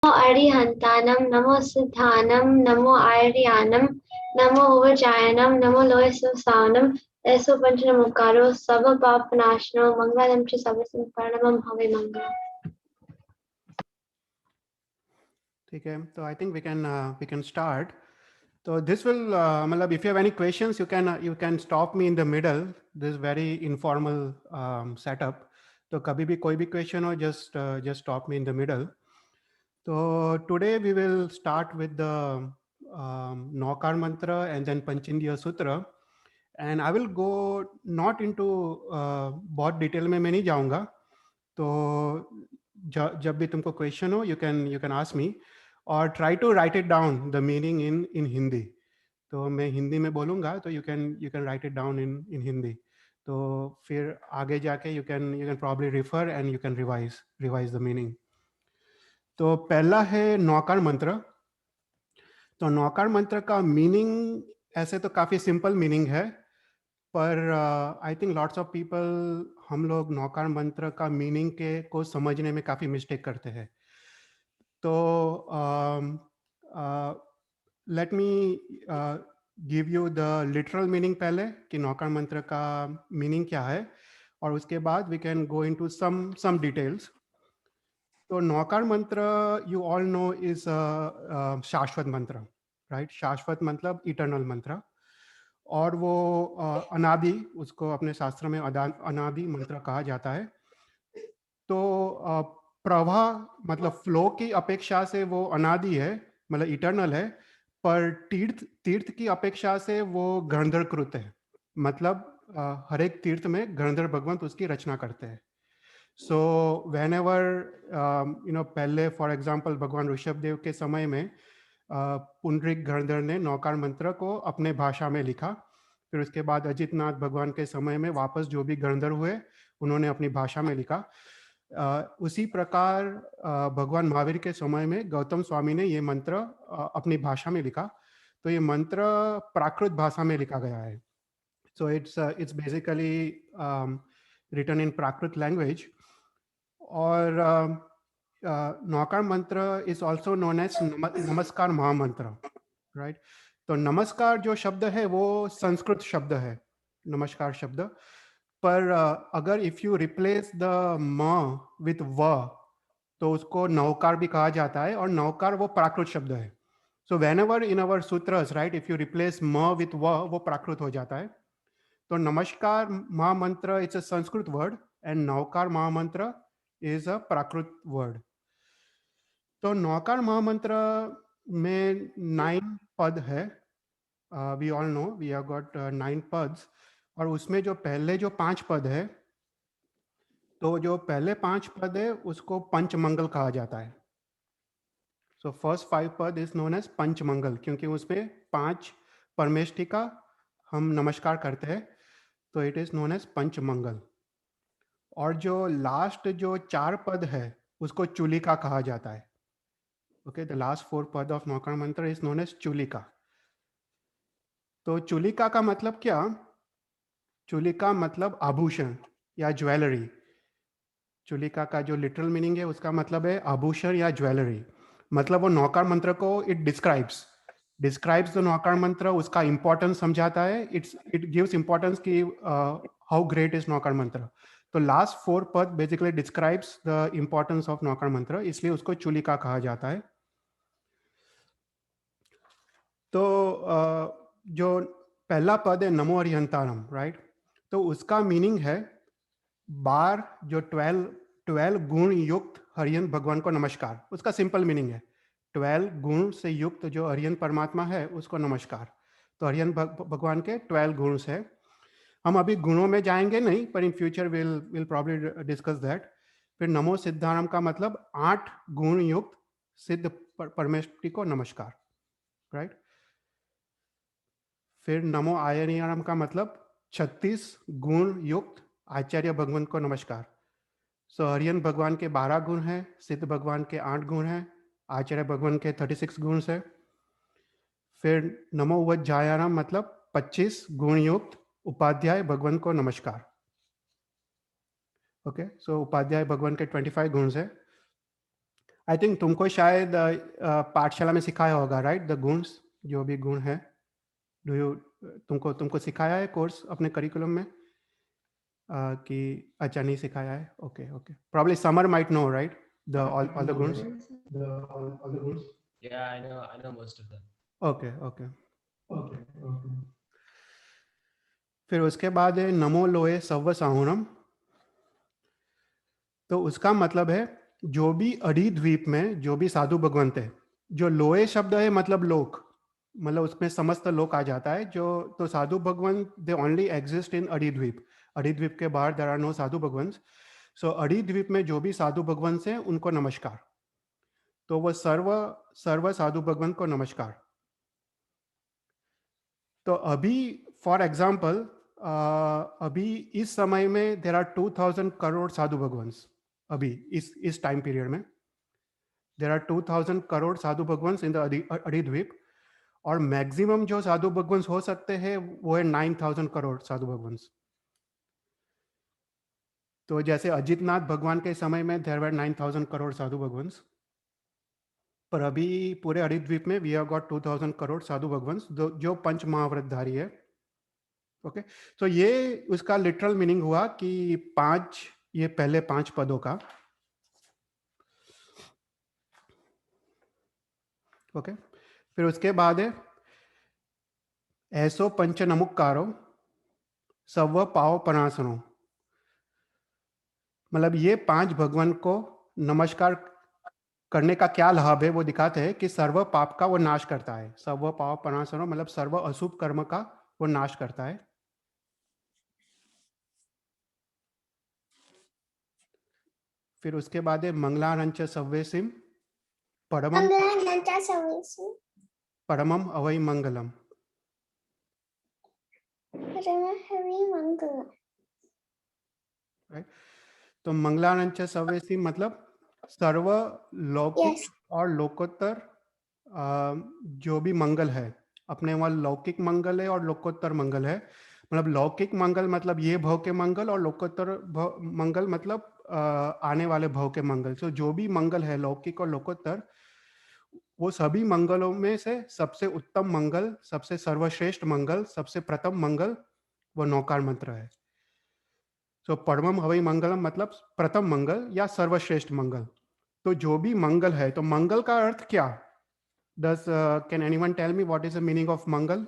अरिहंतानम नमो सिद्धानम नमो आर्यानम नमो उवजायनम नमो लोय सुसानम ऐसो पंच नमोकारो सब पाप नाशनो मंगलम च सब संपरणम हवे मंगलम। ठीक है, तो I think we can start. तो दिस विल मतलब if you have any questions you can stop me in the middle. This very informal setup. तो कभी भी कोई भी क्वेश्चन हो just stop me in the middle. तो today we will start with the Navkar mantra and then Panchendriya sutra. And I will go not into बहुत detail में मैं नहीं जाऊंगा. तो जब भी तुमको क्वेश्चन हो यू कैन आस्क मी और try to write it down the meaning in Hindi. तो मैं हिंदी में बोलूँगा तो you can write it down in Hindi. तो फिर आगे जाके you can probably refer and you can revise the meaning. तो पहला है नौकार मंत्र. तो नौकार मंत्र का मीनिंग ऐसे तो काफ़ी सिंपल मीनिंग है, पर I think lots of people हम लोग नौकार मंत्र का मीनिंग को समझने में काफ़ी मिस्टेक करते हैं. तो let me give you the literal meaning पहले कि नौकार मंत्र का मीनिंग क्या है, और उसके बाद we can go into some details. तो Navkar mantra you all know is शाश्वत मंत्र, राइट. शाश्वत मतलब इटर्नल मंत्र, और वो अनादि, उसको अपने शास्त्र में अनादि मंत्र कहा जाता है. तो प्रवाह मतलब फ्लो की अपेक्षा से वो अनादि है, मतलब इटर्नल है. पर तीर्थ तीर्थ की अपेक्षा से वो गणधरकृत है. मतलब हर एक तीर्थ में गणधर भगवंत उसकी रचना करते हैं. सो वेन एवर पहले फॉर एग्जाम्पल भगवान ऋषभदेव के समय में पुंडरीक गणधर ने नौकार मंत्र को अपने भाषा में लिखा. फिर उसके बाद अजितनाथ भगवान के समय में वापस जो भी गणधर हुए उन्होंने अपनी भाषा में लिखा. उसी प्रकार भगवान महावीर के समय में गौतम स्वामी ने ये मंत्र अपनी भाषा में लिखा. तो ये मंत्र प्राकृत भाषा में लिखा गया है. So it's basically written in Prakrit language. और Navkar mantra is also known as नमस्कार महामंत्र, राइट. तो नमस्कार जो शब्द है वो संस्कृत शब्द है, नमस्कार शब्द. पर अगर इफ यू रिप्लेस द म विथ व तो उसको नौकार भी कहा जाता है, और नौकार वो प्राकृत शब्द है. So whenever in our sutras, right, if you replace म विथ व वो प्राकृत हो जाता है. तो Namaskar Mahamantra it's a Sanskrit word and Navkar Mahamantra is a Prakrit word. तो नौकार महामंत्र में 9 पद है. We all know we have got 9 पद्स. और उसमें जो पहले जो 5 पद है, तो जो पहले 5 पद है उसको पंचमंगल कहा जाता है. सो फर्स्ट 5 पद इज नोन एज पंचमंगल, क्योंकि उसमें 5 परमेष्ठी का हम नमस्कार करते हैं, तो इट इज नोन एज पंचमंगल. और जो लास्ट जो 4 पद है उसको चुलिका कहा जाता है. ओके, द लास्ट 4 पद of Navkar mantra is known as चुलिका. तो चुलिका का मतलब क्या? चुलिका मतलब आभूषण या ज्वेलरी. चुलिका का जो लिटरल मीनिंग है उसका मतलब है आभूषण या ज्वेलरी. मतलब वो नौकार मंत्र को इट डिस्क्राइब्स द नौकार मंत्र, उसका इंपॉर्टेंस समझाता है. इट गिव्स इंपॉर्टेंस कि how great is Navkar mantra. तो लास्ट 4 पद basically describes the importance of Navkar mantra, इसलिए उसको चुलिका कहा जाता है. तो जो पहला पद है नमो हरिहंतारम, राइट. तो उसका मीनिंग है 12 जो 12 गुण युक्त हरिहंत भगवान को नमस्कार. उसका सिंपल मीनिंग है 12 गुण से युक्त जो हरिहंत परमात्मा है उसको नमस्कार. तो हरिहंत भगवान के 12 गुण है. हम अभी गुणों में जाएंगे नहीं, पर in future will probably discuss that. फिर नमो सिद्धारम का मतलब 8 गुण युक्त सिद्ध परमेश्वरी को नमस्कार, राइट. फिर नमो आयनियारम का मतलब 36 गुण युक्त आचार्य भगवान को नमस्कार. सो हरिहंत भगवान के 12 गुण हैं, सिद्ध भगवान के 8 गुण हैं, आचार्य भगवान के 36 गुण है. फिर नमो उवज्जायाराम मतलब 25 गुण युक्त उपाध्याय भगवान को नमस्कार. ओके, सो उपाध्याय भगवान के 25 गुण है. आई थिंक तुमको शायद पाठशाला में सिखाया होगा, राइट? द गुण्स, जो भी गुण है, डू यू, तुमको तुमको सिखाया है कोर्स अपने करिकुलम में? कि अच्छा नहीं सिखाया है, ओके ओके, प्रॉब्ली समर might know, right? The all the gunas. All the rules. Yeah, I know most of them. Okay okay. Okay, okay. फिर उसके बाद है नमो लोए सव्व साहुरम। तो उसका मतलब है जो भी अड़ी द्वीप में जो भी साधु भगवंत है, जो लोए शब्द है मतलब लोक, मतलब उसमें समस्त लोक आ जाता है जो। तो साधु भगवंत दे ओनली एग्जिस्ट इन अड़ी द्वीप। अड़ी द्वीप के बाहर देयर आर नो साधु भगवंत। सो अड़ी द्वीप में जो भी साधु भगवंत हैं उनको नमस्कार। तो वो सर्व सर्व साधु भगवंत को नमस्कार। तो अभी फॉर एग्जाम्पल अभी इस समय में देर आर 2000 करोड़ साधु भगवंस। अभी इस टाइम पीरियड में there are 2000 crore sadhu bhagwans in the Adhi Dweep. और मैक्सिमम जो साधु भगवंस हो सकते हैं वो है 9000 करोड़ साधु भगवंस। तो जैसे अजितनाथ भगवान के समय में देर वर 9000 करोड़ साधु भगवंस, पर अभी पूरे अड़ी द्वीप में we have got 2000 crore sadhu भगवंस जो पंच महाव्रतधारी है। ओके, तो ये उसका लिटरल मीनिंग हुआ कि पांच, ये पहले 5 पदों का। ओके, फिर उसके बाद है ऐसो पंच नमुक्कारो सव पाव पनासनो। मतलब ये 5 भगवान को नमस्कार करने का क्या लाभ है वो दिखाते हैं कि सर्व पाप का वो नाश करता है। सर्व पाव पनासनो मतलब सर्व अशुभ कर्म का वो नाश करता है। फिर उसके बाद है मंगलारंच सव्यसिम परमम परमम अवै मंगलम। राइट, तो मंगलारंच सव्यसिम मतलब सर्व लौकिक और लोकोत्तर जो भी मंगल है, अपने वहाँ लौकिक मंगल है और लोकोत्तर मंगल है। मतलब लौकिक मंगल मतलब ये भव के मंगल, और लोकोत्तर मंगल मतलब आने वाले भव के मंगल। तो जो भी मंगल है लौकिक और लोकोत्तर, वो सभी मंगलों में से सबसे उत्तम मंगल, सबसे सर्वश्रेष्ठ मंगल, सबसे प्रथम मंगल वो नौकार मंत्र है। तो परमम हवई मंगलम मतलब प्रथम मंगल या सर्वश्रेष्ठ मंगल। तो जो भी मंगल है, तो मंगल का अर्थ क्या? Does can anyone tell me what is the meaning of Mangal?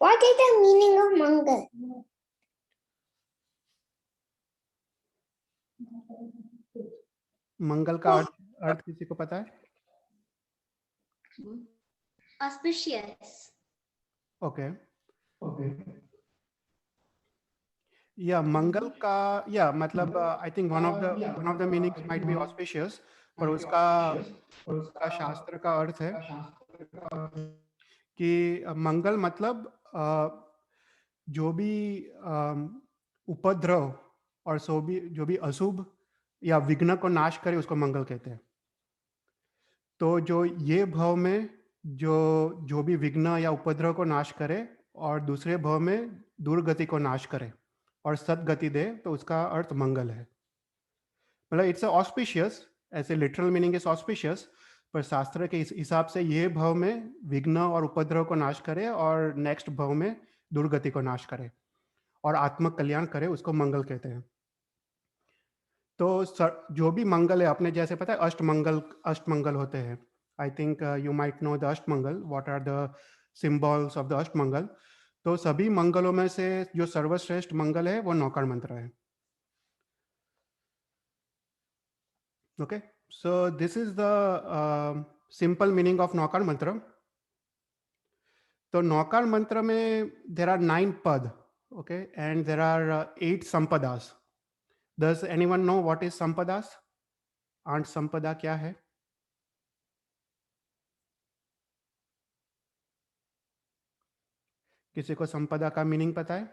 What is the meaning of Mangal? मंगल का अर्थ किसी को पता है? Auspicious. Okay, Okay. या मंगल का, या मतलब I think one of the meanings might be auspicious, पर उसका उसका शास्त्र का अर्थ है कि मंगल मतलब जो भी उपद्रव और जो भी अशुभ या विघ्न को नाश करे उसको मंगल कहते हैं। तो जो ये भव में जो भी विघ्न या उपद्रव को नाश करे और दूसरे भव में दुर्गति को नाश करे और सदगति दे, तो उसका अर्थ मंगल है। मतलब इट्स ऑस्पिशियस, ऐसे लिटरल मीनिंग इज ऑस्पिशियस, पर शास्त्र के हिसाब से ये भव में विघ्न और उपद्रव को नाश करे और नेक्स्ट भव में दुर्गति को नाश करे और आत्म कल्याण करे, उसको मंगल कहते हैं। तो जो भी मंगल है, अपने जैसे पता है अष्टमंगल होते हैं। I think you might know the Ashtamangal, what are the symbols of the Ashtamangal. तो सभी मंगलों में से जो सर्वश्रेष्ठ मंगल है वो नौकार मंत्र है। Okay, so this is the simple meaning of Navkar mantra. तो नौकार मंत्र में there are 9 pad, okay, and there are 8 sampadas. Does anyone know what is sampadas? 8 संपदा क्या है? किसी को संपदा का मीनिंग पता है?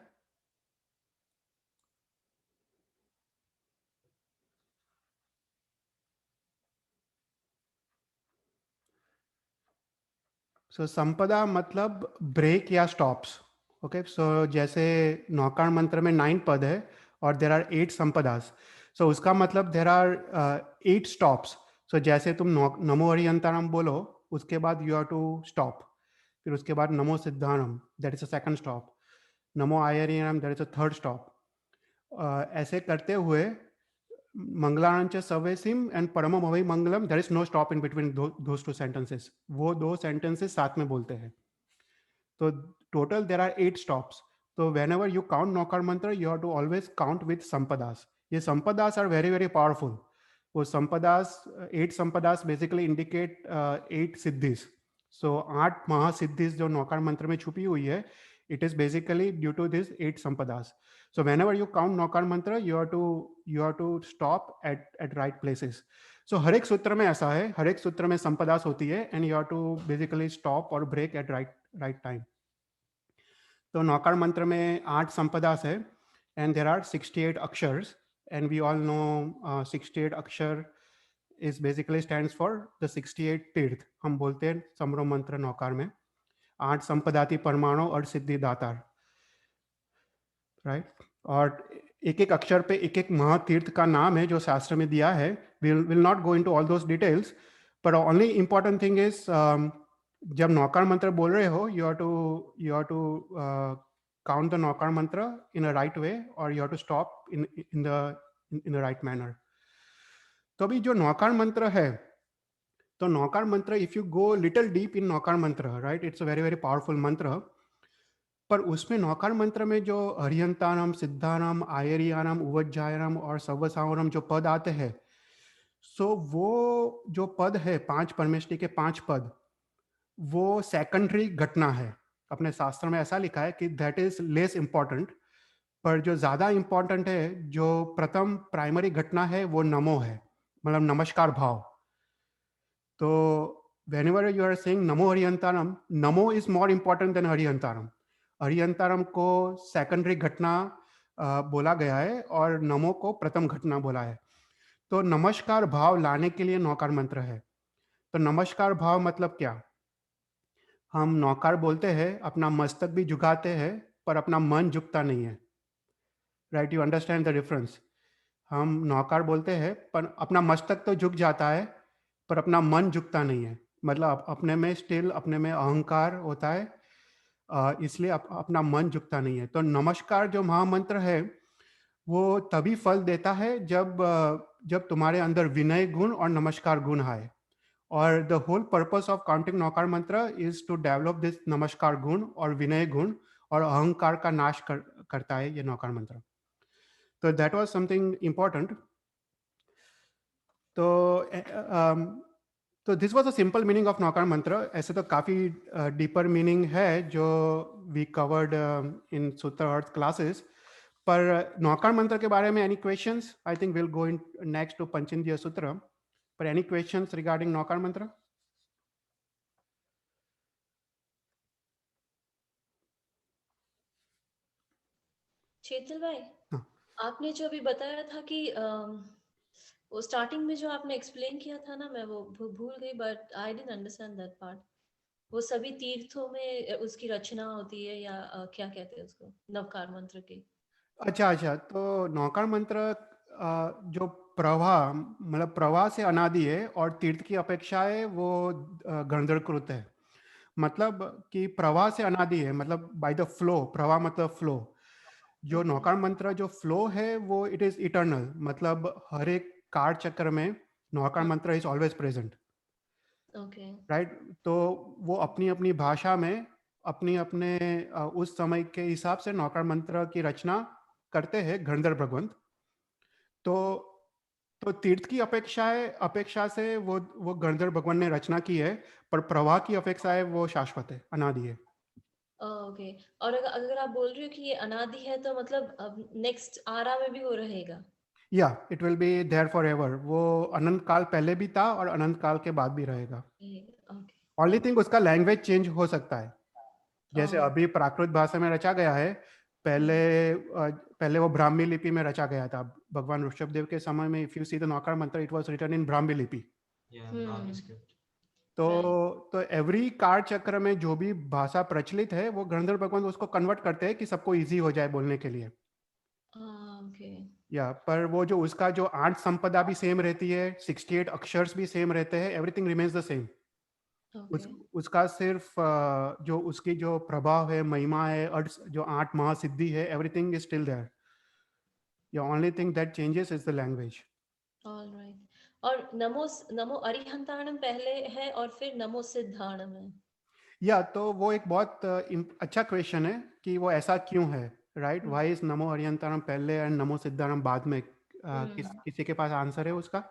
सो संपदा मतलब ब्रेक या स्टॉप्स. ओके, सो जैसे नौकार मंत्र में 9 पद है और देर आर 8 संपदास. सो उसका मतलब देर आर 8 स्टॉप्स. सो जैसे तुम नमो हरियंताराम बोलो, उसके बाद यू आर टू स्टॉप. फिर उसके बाद नमो सिद्धानम, that is a second stop. नमो आयरियम, that is a third stop. ऐसे करते हुए मंगलांच सवेसिम एंड परमम अवै मंगलम, there is no stop in between those two sentences. वो दो सेंटेंसेस साथ में बोलते हैं. तो टोटल देर आर 8 स्टॉप्स. तो whenever you count Navkar mantra, you have to always count with sampadas. ये sampadas are very very powerful. वो संपदास, 8 संपदास बेसिकली इंडिकेट 8 सिद्धिस. सो 8 महासिद्धिस जो नौकार मंत्र में छुपी हुई है, it is basically due to this 8 sampadas. So whenever you count नौकार mantra, you have to stop at right places. So हर एक सूत्र में ऐसा है, हर एक सूत्र में संपदास होती है and you have to basically stop or break at right time. तो नौकार मंत्र में 8 संपदास है and there are 68 अक्षर्स, and we all know 68 अक्षर is basically stands for the 68 तीर्थ. हम बोलते हैं समरो मंत्र नौकार में 8 संपदाति परमाणु और सिद्धि दातार, राइट. और एक एक अक्षर पे एक एक महातीर्थ का नाम है जो शास्त्र में दिया है. Will not go into all those details, पर ओनली इंपॉर्टेंट थिंग इज जब नौकार मंत्र बोल रहे हो, you have to count the Navkar mantra in a right way और you have to stop in the right manner. तो अभी जो नौकार मंत्र है, तो Navkar mantra, if you go little deep in Navkar mantra, right, it's a very very powerful mantra. पर उसमें नौकार मंत्र में जो हरियंतानम, सिद्धानम, आयरियानम, उवज्जायनम और सव्वसावनम जो पद आते हैं, सो वो जो पद है 5 परमेष्टि के 5 पद, वो सेकेंडरी घटना है. अपने शास्त्र में ऐसा लिखा है कि दैट इज लेस इंपॉर्टेंट. पर जो ज्यादा इंपॉर्टेंट है, जो प्रथम प्राइमरी घटना है, वो नमो है, मतलब नमस्कार भाव. तो whenever you are saying NaMo हरियंतारम, NaMo is more important than हरियंतारम. हरियंतारम को सेकेंडरी घटना बोला गया है और नमो को प्रथम घटना बोला है. तो नमस्कार भाव लाने के लिए नौकार मंत्र है. तो नमस्कार भाव मतलब क्या? हम नौकार बोलते हैं, अपना मस्तक भी झुकाते हैं, पर अपना मन झुकता नहीं है. Right, you understand the difference. हम नौकार बोलते हैं पर अपना मस्तक तो झुक जाता है, पर अपना मन झुकता नहीं है. मतलब अपने में स्टिल अपने में अहंकार होता है, इसलिए अपना मन झुकता नहीं है. तो नमस्कार जो महामंत्र है, वो तभी फल देता है जब तुम्हारे अंदर विनय गुण और नमस्कार गुण आए. और the whole purpose of counting Navkar mantra is to develop this नमस्कार गुण और विनय गुण, और अहंकार का नाश करता है ये नौकार मंत्र. तो दैट वाज समथिंग इम्पोर्टेंट. तो this was a simple meaning of Navkar mantra. ऐसे तो काफ़ी डीपर मीनिंग है जो वी कवर्ड इन सूत्र अर्थ क्लासेस. पर नौकार मंत्र के बारे में any questions? I think will go in next to Panchendriya sutra. पर एनी क्वेश्चंस रिगार्डिंग नौकार मंत्र? चेतन भाई, हाँ. आपने जो अभी बताया था कि वो स्टार्टिंग में जो आपने एक्सप्लेन किया था ना, मैं वो भूल गई, but I didn't understand that part. वो सभी तीर्थों में उसकी रचना होती है या क्या कहते हैं उसको, नवकार मंत्र की? अच्छा. तो नौकार मंत्र जो प्रवाह, मतलब प्रवाह से अनादि है और तीर्थ की अपेक्षाएं वो गणधरकृत है. मतलब कि प्रवाह से अनादि है, मतलब बाय द फ्लो. प्रवाह मतलब फ्लो. जो नौकार मंत्र जो फ्लो है वो इट इज इटर्नल. मतलब हर एक काल चक्र में नौकार mantra is always present. Okay, right. तो वो अपनी अपनी भाषा में अपने उस समय के हिसाब से नौकार मंत्र की रचना करते हैं गणधर भगवंत. तो तीर्थ की अपेक्षा से वो गणधर भगवान ने रचना की है, पर प्रवाह की अपेक्षा है वो शाश्वत है, अनादि है. ओके. और अगर आप बोल रहे हो कि ये अनादि है, तो मतलब नेक्स्ट आरा में भी वो रहेगा? या it will be there forever. वो अनंत काल पहले भी था और अनंत काल के बाद भी रहेगा. ओके. ओनली थिंग उसका लैंग्वेज चेंज हो सकता है. जैसे अभी प्राकृत भाषा में रचा गया है, पहले वो ब्राह्मी लिपि में रचा गया था. भगवान ऋषभदेव के समय में if you see the Navkar Mantra, it was written in Brahmi लिपि. Yeah, Brahmi script. तो एवरी काल चक्र में जो भी भाषा प्रचलित है वो गणधर भगवान उसको कन्वर्ट करते हैं कि सबको इजी हो जाए बोलने के लिए। ओके। या पर वो जो उसका जो 8 संपदा भी सेम रहती है, 68 अक्षर्स भी सेम रहते हैं, एवरीथिंग रिमेन्स द सेम। उसका सिर्फ जो उसकी जो प्रभाव है, महिमा है, जो 8 महासिद्धि है, everything is still there. The only thing that changes is the language. All right. और नमो अरिहंताणम पहले है और फिर नमो सिद्धाणम है। या तो वो एक बहुत अच्छा क्वेश्चन है कि वो ऐसा क्यों है, राइट? व्हाई इज नमो अरिहंताणम पहले एंड नमो सिद्धाणम बाद में? किसी के पास आंसर है उसका?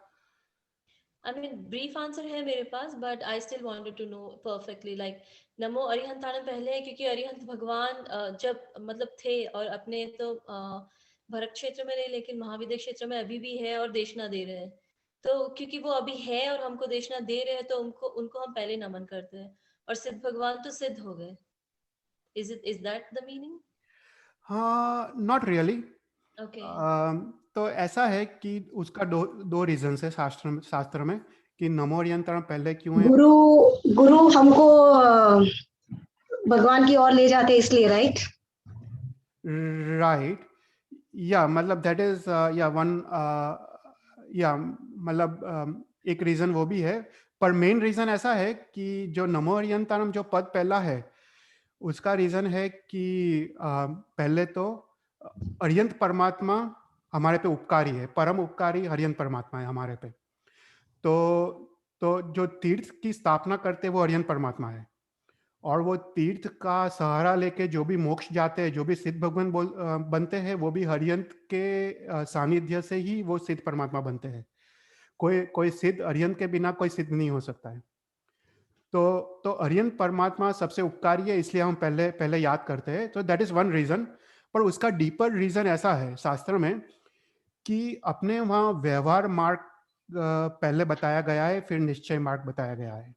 I mean, brief answer है मेरे पास, but I still wanted to know perfectly, like नमो अरिहंताणम पहले है क्योंकि अरिहंत भगवान जब मतलब थे और अपने तो भरत क्षेत्र में नहीं लेकिन महाविद्य क्षेत्र में अभी भी है और देशना दे रहे हैं। तो क्योंकि वो अभी है और हमको देशना दे रहे हैं तो उनको हम पहले नमन करते हैं। और सिद्ध भगवान तो सिद्ध हो गए। Is that the meaning? हाँ, नॉट रियली। Okay. तो ऐसा है कि उसका दो रीजंस है शास्त्र में कि नमो अरिहंताणम पहले क्यों है। गुरु हमको भगवान की ओर ले जाते इसलिए, राइट? राइट, या मतलब दैट इज या वन, या मतलब एक रीजन वो भी है, पर मेन रीजन ऐसा है कि जो नमो अरिहंताणम जो पद पहला है उसका रीजन है कि पहले तो अरिहंत परमात्मा हमारे पे उपकारी है, परम उपकारी अरिहंत परमात्मा है हमारे पे। तो जो तीर्थ की स्थापना करते हैं वो अरिहंत परमात्मा है, और वो तीर्थ का सहारा लेके जो भी मोक्ष जाते हैं, जो भी सिद्ध भगवान बनते हैं, वो भी अरिहंत के सानिध्य से ही वो सिद्ध परमात्मा बनते हैं। कोई सिद्ध अरिहंत के बिना कोई सिद्ध नहीं हो सकता है। तो अरिहंत परमात्मा सबसे उपकारी है, इसलिए हम पहले याद करते हैं। तो दैट इज वन रीजन। पर उसका डीपर रीजन ऐसा है शास्त्र में कि अपने वहाँ व्यवहार मार्ग पहले बताया गया है, फिर निश्चय मार्ग बताया गया है।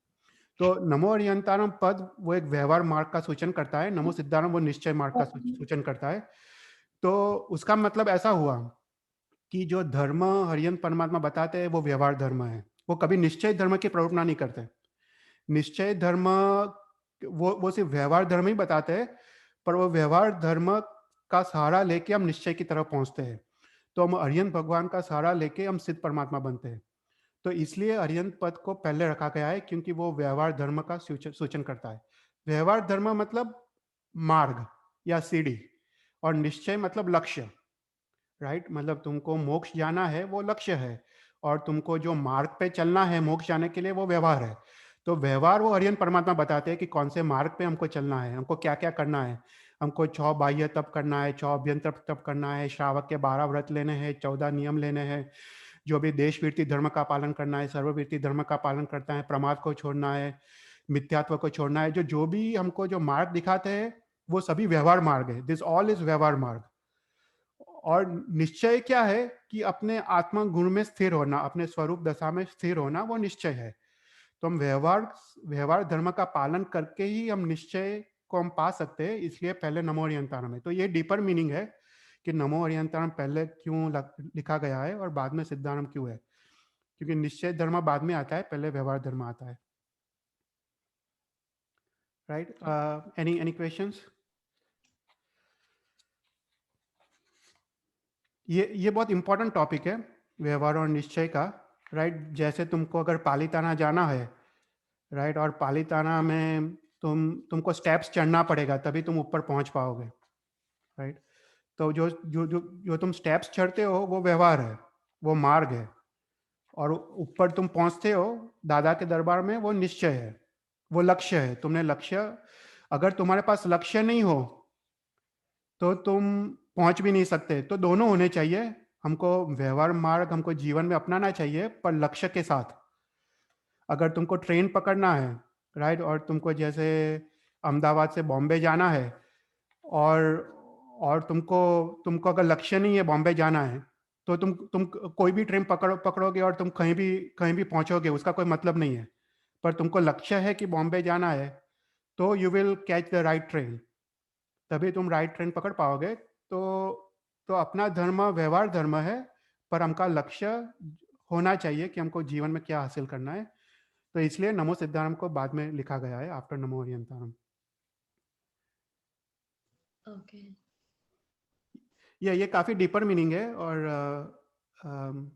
तो नमो अरिहंताणम पद वो एक व्यवहार मार्ग का सूचन करता है, नमो सिद्धाणम वो निश्चय मार्ग का सूचन करता है। तो उसका मतलब ऐसा हुआ कि जो धर्म अरिहंत परमात्मा बताते हैं वो व्यवहार धर्म है, वो कभी निश्चय धर्म की प्रवृत्ति नहीं करते। निश्चय धर्म वो सिर्फ व्यवहार धर्म ही बताते हैं, पर वो व्यवहार धर्म का सहारा लेके हम निश्चय की तरफ पहुंचते हैं। तो हम अरिहंत भगवान का सहारा लेके हम सिद्ध परमात्मा बनते हैं। तो इसलिए अरिहंत पद को पहले रखा गया है, क्योंकि वो व्यवहार धर्म का सूचन करता है। व्यवहार धर्म मतलब मार्ग या सीढ़ी, और निश्चय मतलब लक्ष्य, राइट? मतलब तुमको मोक्ष जाना है वो लक्ष्य है, और तुमको जो मार्ग पे चलना है मोक्ष जाने के लिए वो व्यवहार है। तो व्यवहार वो अरिहंत परमात्मा बताते हैं कि कौन से मार्ग पे हमको चलना है, हमको क्या क्या करना है। हमको 6 बाह्य तप करना है, 6 अभ्यंतर तप करना है, श्रावक के 12 व्रत लेने हैं, 14 नियम लेने हैं, जो भी देशवीरती धर्म का पालन करना है, सर्ववीरती धर्म का पालन करता है, प्रमाद को छोड़ना है, मिथ्यात्व को छोड़ना है। जो भी हमको जो मार्ग दिखाते हैं वो सभी व्यवहार मार्ग है। दिस ऑल इज व्यवहार मार्ग। और निश्चय क्या है कि अपने आत्मा गुण में स्थिर होना, अपने स्वरूप दशा में स्थिर होना, वो निश्चय है। तो हम व्यवहार धर्म का पालन करके ही हम निश्चय को हम पा सकते हैं, इसलिए पहले नमो अरिहंताणम है। तो ये डीपर मीनिंग है कि नमो अरिहंताणम पहले क्यों लिखा गया है और बाद में सिद्धाणम क्यों है, क्योंकि निश्चय धर्म बाद में आता है, पहले व्यवहार धर्म आता है। राइट? Any questions? ये बहुत इंपॉर्टेंट टॉपिक है व्यवहार और निश्चय का, राइट? जैसे तुमको अगर पालीताना जाना है, राइट, और पालीताना में तुमको स्टेप्स चढ़ना पड़ेगा तभी तुम ऊपर पहुंच पाओगे, राइट? तो जो तुम स्टेप्स चढ़ते हो वो व्यवहार है, वो मार्ग है, और ऊपर तुम पहुंचते हो दादा के दरबार में, वो निश्चय है, वो लक्ष्य है। तुमने लक्ष्य, अगर तुम्हारे पास लक्ष्य नहीं हो तो तुम पहुंच भी नहीं सकते। तो दोनों होने चाहिए। हमको व्यवहार मार्ग हमको जीवन में अपनाना चाहिए, पर लक्ष्य के साथ। अगर तुमको ट्रेन पकड़ना है, राइट, और तुमको जैसे अहमदाबाद से बॉम्बे जाना है, और तुमको अगर लक्ष्य नहीं है बॉम्बे जाना है, तो तुम कोई भी ट्रेन पकड़ोगे और तुम कहीं भी पहुंचोगे, उसका कोई मतलब नहीं है। पर तुमको लक्ष्य है कि बॉम्बे जाना है, तो you will catch the right train, तभी तुम राइट ट्रेन पकड़ पाओगे। तो अपना धर्म व्यवहार धर्म है, पर हमका लक्ष्य होना चाहिए कि हमको जीवन में क्या हासिल करना है। तो इसलिए नमो सिद्धारम को बाद में लिखा गया है आफ्टर नमो हरियंतारम। ओके, ये काफी डीपर मीनिंग है और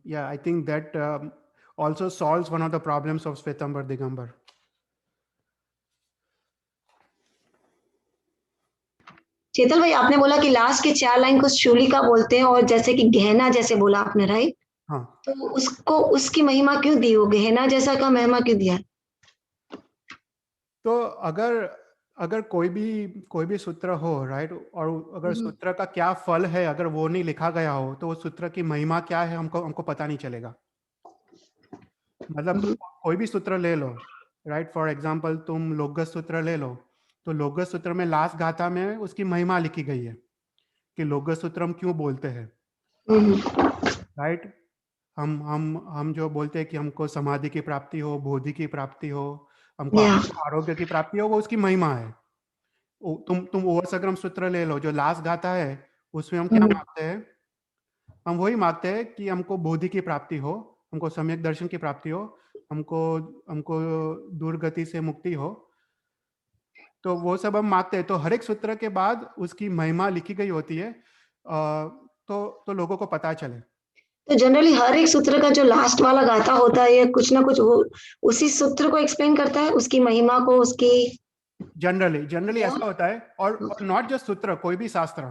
या I think that also solves one of the problems of Shwetambar Digambar. Chetal bhai, आपने बोला कि लास्ट के 4 लाइन को शूलिका बोलते हैं और जैसे कि गहना जैसे बोला आपने, राइट? हाँ, तो उसको उसकी महिमा क्यों दी, हो गहना जैसा का महिमा क्यों दिया? तो अगर कोई भी सूत्र हो, राइट, और अगर सूत्र का क्या फल है अगर वो नहीं लिखा गया हो तो उस सूत्र की महिमा क्या है हमको पता नहीं चलेगा। मतलब कोई भी सूत्र ले लो, राइट, फॉर एग्जांपल तुम लोकगत सूत्र ले लो, तो लोकगत सूत्र में लास्ट गाथा में उसकी महिमा लिखी गई है कि लोकगत सूत्र हम क्यों बोलते हैं, राइट। हम जो बोलते हैं कि हमको समाधि की प्राप्ति हो, बोधि की प्राप्ति हो, हमको आरोग्य की प्राप्ति हो, वो उसकी महिमा है। तुम ओवरसग्रम सूत्र ले लो, जो लास्ट गाथा है उसमें हम क्या मांगते हैं? हम वही मांगते हैं कि हमको बोधि की प्राप्ति हो, हमको सम्यक दर्शन की प्राप्ति हो, हमको दुर्गति से मुक्ति हो, तो वो सब हम मांगते हैं। तो हर एक सूत्र के बाद उसकी महिमा लिखी गई होती है तो लोगों को पता चले। तो जनरली हर एक सूत्र का जो लास्ट वाला गाथा होता है, कुछ ना कुछ वो उसी सूत्र को एक्सप्लेन करता है, उसकी महिमा को, उसकी जनरली ऐसा होता है। और नॉट जस्ट सूत्र, कोई भी शास्त्र,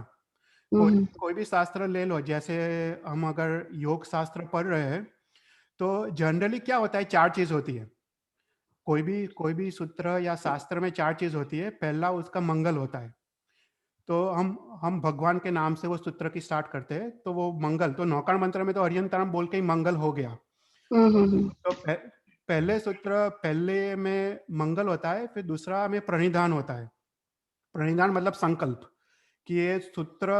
कोई भी शास्त्र ले लो। जैसे हम अगर योग शास्त्र पढ़ रहे हैं तो जनरली क्या होता है, 4 चीज होती है। कोई भी सूत्र या शास्त्र में 4 चीज होती है। पहला उसका मंगल होता है, तो हम भगवान के नाम से वो सूत्र की स्टार्ट करते हैं, तो वो मंगल, तो नौकार मंत्र में तो हरियंतरम बोल के ही मंगल हो गया। तो पहले सूत्र, पहले में मंगल होता है, फिर दूसरा में प्रणिधान होता है। प्रणिधान मतलब संकल्प कि ये सूत्र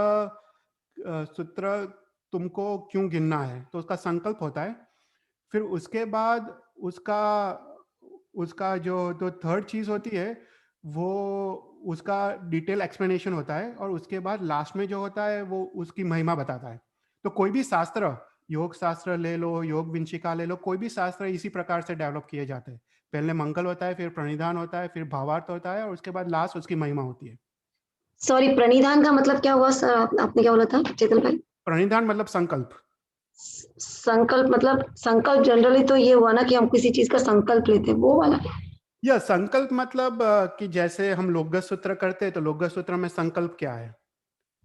तुमको क्यों गिनना है, तो उसका संकल्प होता है। फिर उसके बाद उसका जो थर्ड चीज होती है वो उसका डिटेल एक्सप्लेनेशन होता है, और उसके बाद लास्ट में जो होता है वो उसकी महिमा बताता है। तो कोई भी शास्त्र, योग शास्त्र ले लो, योग विंशिका ले लो, कोई भी शास्त्र इसी प्रकार से डेवलप किए जाते हैं। पहले मंगल होता है, फिर प्रणिधान होता है, फिर भावार्थ होता है, और उसके बाद लास्ट उसकी महिमा होती है। सॉरी, प्रणिधान का मतलब क्या हुआ सर? आपने क्या बोला था चेतन भाई? प्रणिधान मतलब संकल्प। संकल्प मतलब, संकल्प जनरली तो ये हुआ ना कि हम किसी चीज का संकल्प लेते हैं, वो वाला? या संकल्प मतलब कि जैसे हम लोकगत सूत्र करते हैं, तो लोकगत सूत्र में संकल्प क्या है,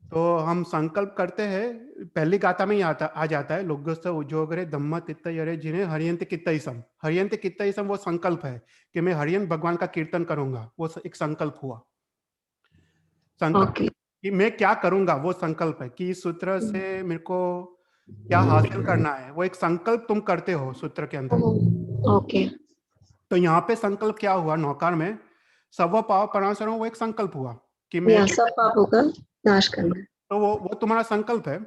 तो हम संकल्प करते हैं, पहली गाथा में ही आ जाता है लोकगत उद्योगरे धम्म तित्त यरे जिन्हें हरियंत कित्तईसम। हरियंत कित्तईसम वो संकल्प है कि मैं हरियंत भगवान का कीर्तन करूंगा, वो एक संकल्प हुआ। संकल्प कि मैं क्या करूंगा, वो संकल्प है कि इस सूत्र से मेरे को क्या हासिल करना है, वो एक संकल्प तुम करते हो सूत्र के अंदर। ओके। तो यहाँ पे संकल्प क्या हुआ, नौकार में सब पाव पराशर, वो एक संकल्प हुआ कि मैं सब पापों का नाश करना। तो वो तुम्हारा संकल्प है।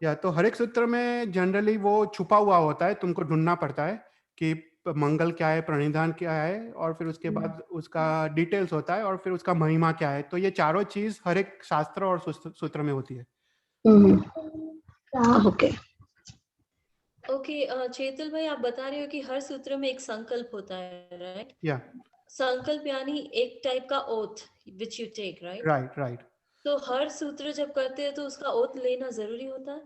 या तो हर एक सूत्र में जनरली वो छुपा हुआ होता है, तुमको ढूंढना पड़ता है कि मंगल क्या है, प्रणिधान क्या है, और फिर उसके बाद उसका डिटेल्स होता है, और फिर उसका महिमा क्या है। तो ये चारों चीज हर एक शास्त्र और सूत्र में होती है। ओके ओके, चेतल भाई, आप बता रहे हो कि हर सूत्र में एक संकल्प होता है, राइट? या संकल्प यानी एक टाइप का oath which you take, right? Right. तो हर सूत्र जब करते हैं तो उसका ओथ लेना जरूरी होता है,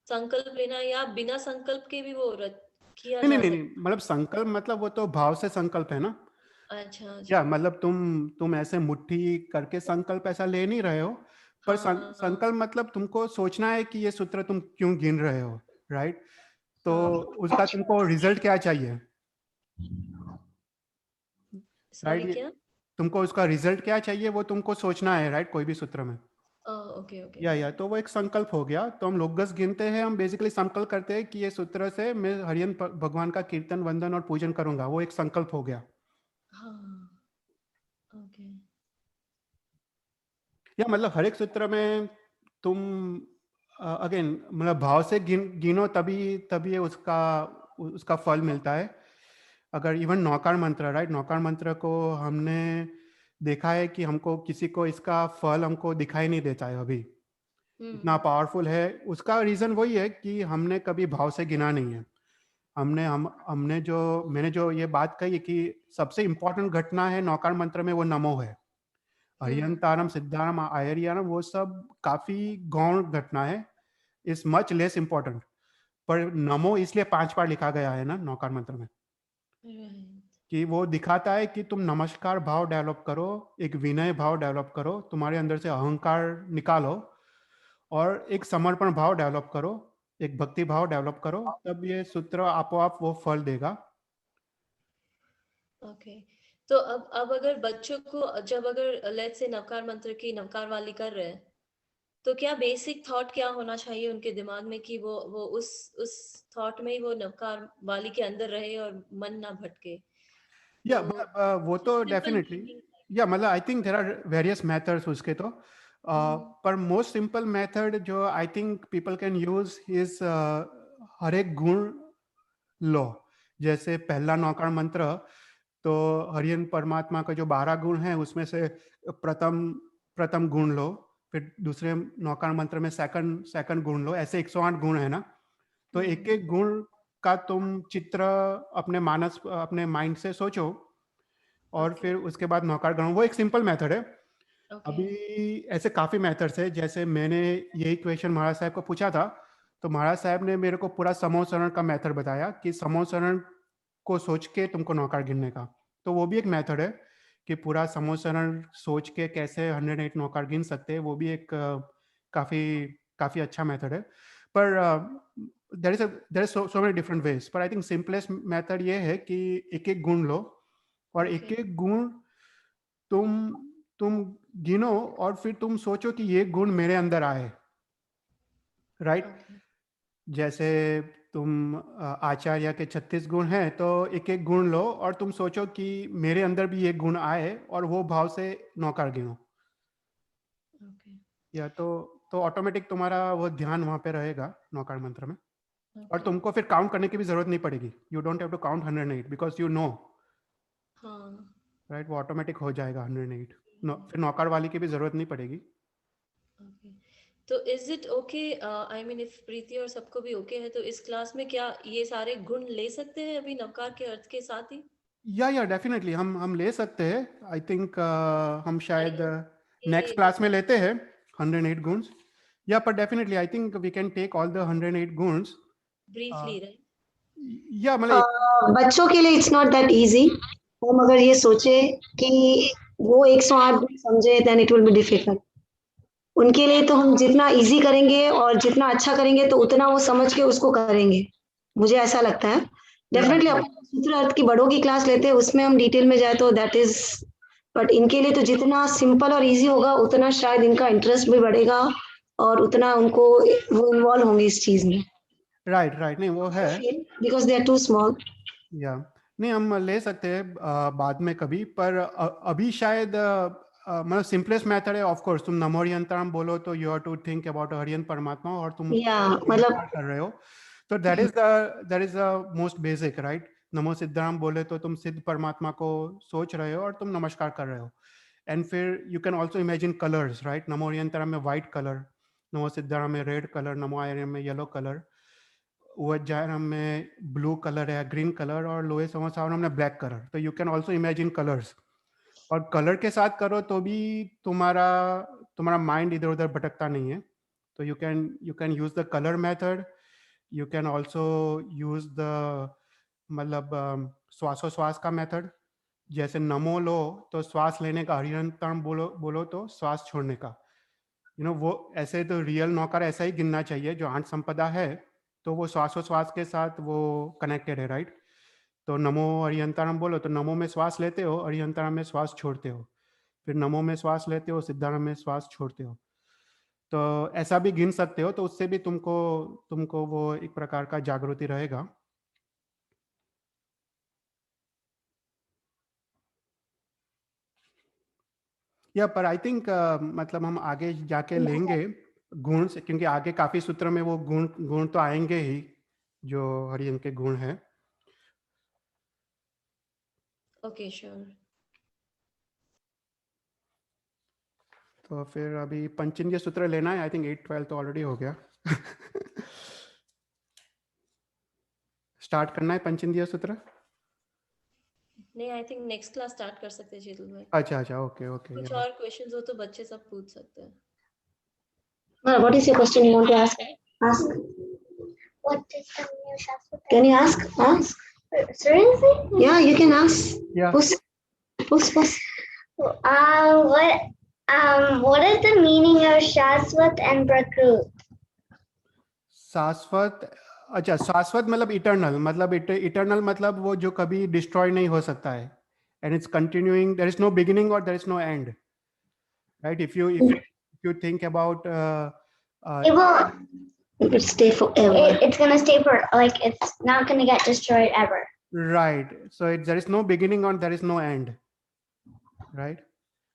संकल्प लेना, या बिना संकल्प के भी वो किया जा सकता? नहीं, मतलब संकल्प मतलब वो तो भाव से संकल्प है ना। अच्छा। या मतलब तुम ऐसे मुट्ठी करके संकल्प ऐसा ले नहीं रहे हो, पर संकल्प मतलब तुमको सोचना है कि ये सूत्र तुम क्यों गिन रहे हो, राइट? तो उसका तुमको रिजल्ट क्या चाहिए, राइट? क्या तुमको उसका रिजल्ट क्या चाहिए वो तुमको सोचना है, राइट? कोई भी सूत्र में। ओके। या तो वो एक संकल्प हो गया। तो हम लोकगस गिनते हैं, हम बेसिकली संकल्प करते हैं कि ये सूत्र से मैं हरियन भगवान का कीर्तन, वंदन और पूजन करूंगा, वो एक संकल्प हो गया। ओके। या मतलब हर एक सूत्र में तुम अगेन मतलब भाव से गिनो, तभी उसका फल मिलता है। अगर इवन नौकार मंत्र, राइट, नौकार मंत्र को हमने देखा है कि हमको किसी को इसका फल हमको दिखाई नहीं देता है अभी, इतना पावरफुल है। उसका रीजन वही है कि हमने कभी भाव से गिना नहीं है। मैंने जो ये बात कही कि सबसे इम्पोर्टेंट घटना है नौकार मंत्र में, वो नमो है। हरियंतारम, सिद्धारम, आयरियारम वो सब काफी गौण घटना है, इज मच लेस इम्पोर्टेंट। पर नमो इसलिए 5 बार लिखा गया है ना नौकार मंत्र में, कि वो दिखाता है कि तुम नमस्कार भाव डेवलप करो, एक विनय भाव डेवलप करो, तुम्हारे अंदर से अहंकार निकालो और एक समर्पण भाव डेवलप करो, एक भक्ति भाव डेवलप करो, तब ये सूत्र आपो-आप वो फल देगा। ओके, तो अब अगर बच्चों को जब अगर लेट्स से नवकार मंत्र की नवकार वाली कर रहे हैं, तो क्या बेसिक थॉट क्या होना चाहिए उनके दिमाग में कि वो उस थॉट में ही वो नवकार वाली के अंदर रहे और मन ना भटके? या तो वो तो simple डेफिनेटली, meaning- या मतलब I think there are various methods उसके तो, पर मोस्ट सिंपल मेथड जो I think people can use is हर एक गुण लो। जैसे पहला नौकार मंत्र, तो हरियन परमात्मा का जो 12 गुण है उसमें से प्रथम गुण लो, फिर दूसरे नौकार मंत्र में सेकंड गुण लो, ऐसे 108 गुण है ना। तो एक एक गुण का तुम चित्र अपने माइंड से सोचो और Okay. फिर उसके बाद नौकार गणो। वो एक सिंपल मेथड है। Okay. अभी ऐसे काफी मेथड्स है। जैसे मैंने यही क्वेश्चन महाराज साहब को पूछा था, तो महाराज साहब ने मेरे को पूरा समोसरण का मेथड बताया कि समोसरण को सोच के तुमको नौकार गिनने का। तो वो भी एक मेथड है कि पूरा समोसरण सोच के कैसे 108 नौकार गिन सकते हैं। वो भी एक काफी अच्छा मेथड है। पर there is so many different ways, पर आई थिंक सिंपलेस्ट मेथड ये है कि एक एक गुण लो और एक एक गुण तुम गिनो और फिर तुम सोचो कि ये गुण मेरे अंदर आए, राइट? Okay. जैसे तुम आचार्य के 36 गुण हैं, तो एक एक गुण लो और तुम सोचो कि मेरे अंदर भी ये गुण आए, और वो भाव से नौकार गिनो। Okay. या तो ऑटोमेटिक तुम्हारा वो ध्यान वहां पे रहेगा नौकार मंत्र में। और Okay. तुमको फिर काउंट करने की भी जरूरत नहीं पड़ेगी। You don't have to count 108 because you know, हाँ. राइट? वो ऑटोमेटिक हो जाएगा 108। फिर नौकार वाली की भी जरूरत नहीं पड़ेगी। Okay. तो is it okay, I mean if Preeti और सबको भी ओके है, तो इस क्लास में क्या ये सारे गुण ले सकते हैं अभी नवकार के अर्थ के साथ ही? या डेफिनेटली हम ले सकते हैं। आई थिंक हम शायद नेक्स्ट ये क्लास में लेते हैं 108 गुण्स। या पर definitely I think we can take all the 108 gunas. Briefly, right? या मतलब बच्चों के लिए इट्स नॉट दैट इजी। हम अगर ये सोचे कि वो 108 गुण समझे, then it will be difficult. उनके लिए तो हम जितना इजी करेंगे और जितना अच्छा करेंगे तो उतना वो समझ के उसको करेंगे, मुझे ऐसा लगता है। डेफिनेटली अपन सूत्र अर्थ की बड़ों की क्लास लेते हैं, उसमें हम डिटेल में जाए तो दैट इज, बट इनके लिए तो जितना सिंपल और इजी होगा उतना शायद इनका इंटरेस्ट भी बढ़ेगा और उतना उनको वो इन्वॉल्व होंगे इस चीज में, राइट नहीं वो है। Because they are too small. या नहीं, हम ले सकते हैं बाद में कभी, पर अभी शायद मतलब सिंपलेस्ट मेथड है। ऑफ कोर्स तुम नमो हरियंतराम बोलो तो you have to think about Arihan Paramatma, और तुम या नमस्कार मतलब कर रहे हो, तो that is the most basic, right? नमो सिद्धाराम बोले तो तुम सिद्ध परमात्मा को सोच रहे हो और तुम नमस्कार कर रहे हो। एंड फिर you can also imagine colours, right? नमो हरियंतराम में व्हाइट कलर, नमो सिद्धाराम में रेड कलर, नमो आयरन में येलो कलर, वज्जायनम में ब्लू कलर है, ग्रीन कलर, और लोहे समोसावनम में ब्लैक कलर। तो you can also imagine colours, और कलर के साथ करो तो भी तुम्हारा माइंड इधर उधर भटकता नहीं है। तो you can use the colour method. You can also use the मतलब श्वासोश्वास का मेथड। जैसे नमो लो तो श्वास लेने का, हरियंतराम बोलो तो श्वास छोड़ने का। वो ऐसे तो रियल नौकर ऐसा ही गिनना चाहिए। जो आठ संपदा है तो वो श्वासोश्वास के साथ वो कनेक्टेड है, राइट? तो नमो हरियंतराम बोलो तो नमो में श्वास लेते हो, हरियंतराम में श्वास छोड़ते हो, फिर नमो में श्वास लेते हो, सिद्धाराम में श्वास छोड़ते हो। तो ऐसा भी गिन सकते हो, तो उससे भी तुमको वो एक प्रकार का जागृति रहेगा। या पर आई थिंक मतलब हम आगे जाके लेंगे गुण से, क्योंकि आगे काफी सूत्र में वो गुण तो आएंगे ही जो हरियन के गुण है। Okay, sure. तो फिर अभी पंचेंद्रिय सूत्र लेना है। आई थिंक 8-12 तो ऑलरेडी हो गया। स्टार्ट करना है पंचेंद्रिय सूत्र? नहीं, I think next class start कर सकते हैं चेतन भाई। अच्छा अच्छा, ओके ओके। कुछ और क्वेश्चंस हो तो बच्चे सब पूछ सकते हैं। What is your question you want to ask? Ask. What is the meaning of Shaswat? Can you ask? Ask. Seriously? Yeah, you can ask. Yeah. Push. What is the meaning of Shaswat and Prakrut? शाश्वत, अच्छा शाश्वत मतलब eternal, मतलब eternal मतलब वो जो कभी destroy नहीं हो सकता है, and it's continuing, there is no beginning और there is no end, right? If you think about It will stay forever. It's gonna stay for like it's not gonna get destroyed ever. right, so there is no beginning or there is no end, right?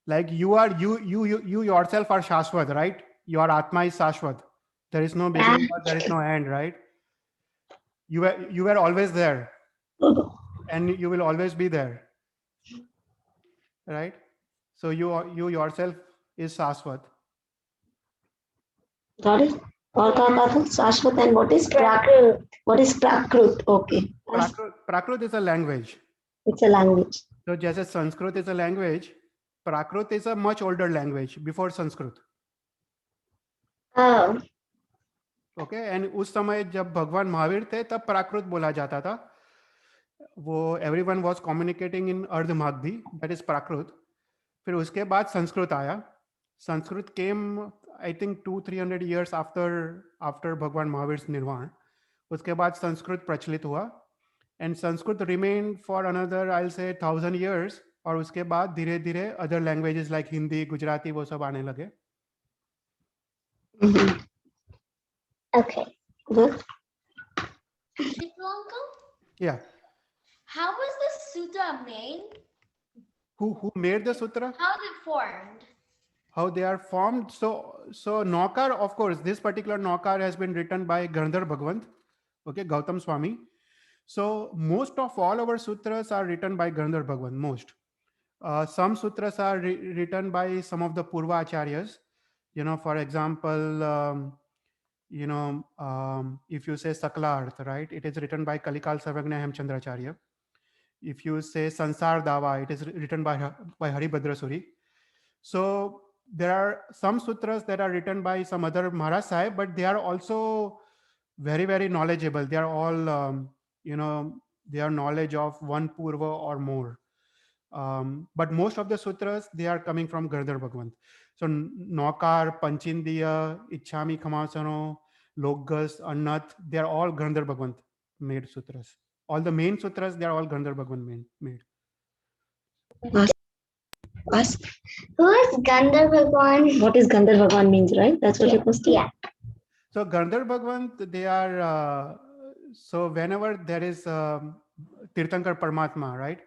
Like you yourself are shashvat, right? Your atma is shashvat, there is no beginning or there is no end, right? You were always there and you will always be there, right? So you yourself is shashvat. Got it? और कहा था शाश्वत and what is Prakrut. What is Prakrut? Okay. Prakrut is a language. It's a language. So जैसे Sanskrit is a language, Prakrut is a much older language before Sanskrit. Oh. Okay, and उस समय जब भगवान महावीर थे तब प्राकृत बोला जाता था। वो everyone was communicating in Ardhamagadhi, that is प्राकृत। फिर उसके बाद संस्कृत आया। Sanskrit came I think 200-300 years after भगवान महावीर निर्वाण। उसके बाद संस्कृत प्रचलित हुआ and Sanskrit remained for another I'll say 1000 years, और उसके बाद धीरे धीरे other languages like Hindi, Gujarati वो सब आने लगे। Okay. Good. Uncle? Yeah. How was the sutra made? Who made the sutra? How is it formed? How they are formed? So Naukar, of course, this particular Naukar has been written by Gandhar Bhagwant, okay, Gautam Swami. So most of all our sutras are written by Gandhar Bhagwant, most. Some sutras are written by some of the Purva Acharyas. You know, for example, if you say Saklarth, right, it is written by Kalikal Sarvagna Hemchandracharya. If you say Sansar Dava, it is written by Haribhadra Suri. So there are some sutras that are written by some other Maharaj Sahib, but they are also very, very knowledgeable. They are all, they are knowledge of one Purva or more. But most of the sutras, they are coming from Gandhar Bhagwant. So Naukar, Panchindriya, Ichchami Khamasano, Logas, Annath, they are all Gandhar Bhagwant made sutras. All the main sutras, they are all Gandhar Bhagwant made. Ask. Who is Gandhar Bhagwan? What is Gandhar Bhagwan means, right? That's what your question? Yeah. So Gandhar Bhagwant, they are, so whenever there is Tirthankar Paramatma, right?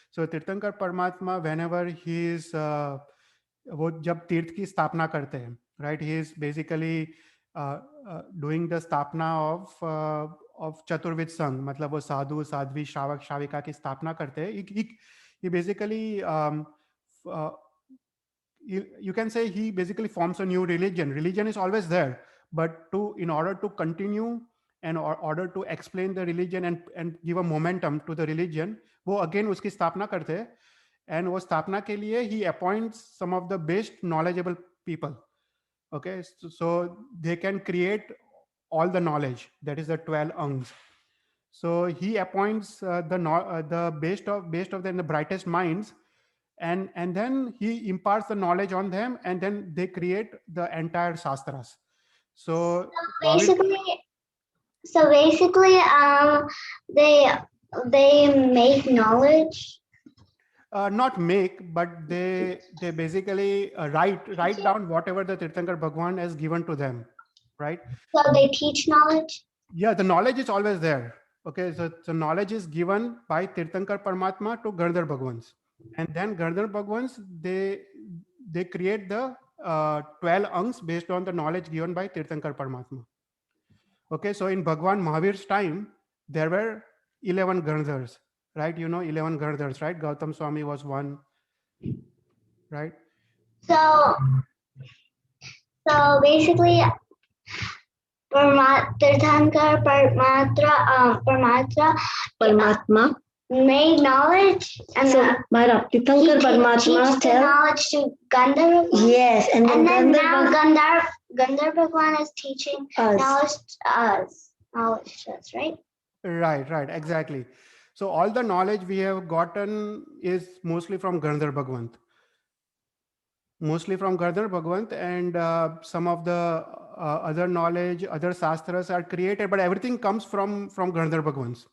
So Tirthankar Paramatma, whenever he is, वो जब तीर्थ की स्थापना करते हैं, right? He is basically doing the स्थापना of चतुर्विद संघ, मतलब वो साधु, साध्वी, श्रावक, श्राविका की स्थापना करते हैं. He basically, you can say he basically forms a new religion. Religion is always there, but in order to continue and order to explain the religion and give a momentum to the religion, वो again उसकी स्थापना करते हैं, and वो स्थापना के लिए he appoints some of the best knowledgeable people. Okay, so they can create all the knowledge, that is the 12 angs. So he appoints the best of them, the brightest minds, and then he imparts the knowledge on them, and then they create the entire shastras. So basically, they make knowledge. Not make, but they basically write down whatever the Tirthankar Bhagwan has given to them, right? So they teach knowledge? Yeah, the knowledge is always there. Okay, so knowledge is given by Tirthankar Paramatma to Gandhar Bhagwans. And then Gandhar Bhagwans, they create the 12 angs based on the knowledge given by Tirthankar Paramatma. Okay, so in Bhagwan Mahavir's time, there were 11 Gandhars, right? You know, 11 Gandhars, right? Gautam Swami was one, right? So basically, Tirthankar Paramatma. made knowledge and So Bhaira, Tirthankar Paramatma teach the tell. knowledge to Gandharva. Yes, and And then Gandhar now Bhag- Gandhar Bhagwan is teaching us. knowledge to us. Knowledge to us, right? Right, exactly. So all the knowledge we have gotten is mostly from Gandhar Bhagwant. And some of the other knowledge, other shastras are created, but everything comes from Gandhar Bhagwant.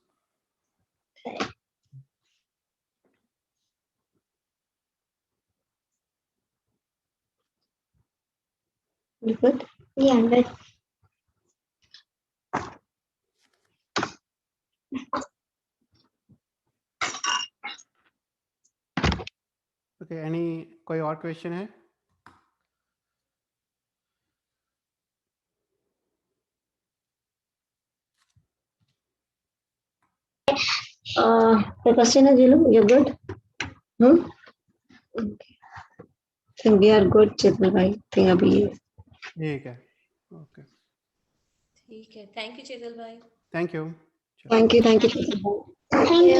You good? Yeah, I'm good. Okay, कोई और question है? The question is, you're good? Okay. I think we are good, Chetal bhai. think अभी ठीक है. Okay. ठीक है, thank you चेतल भाई. Thank you. Thank you, Chetal bhai. Thank you.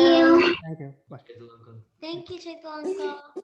Thank you. Bye. Chetal uncle. Thank you, Chetal uncle.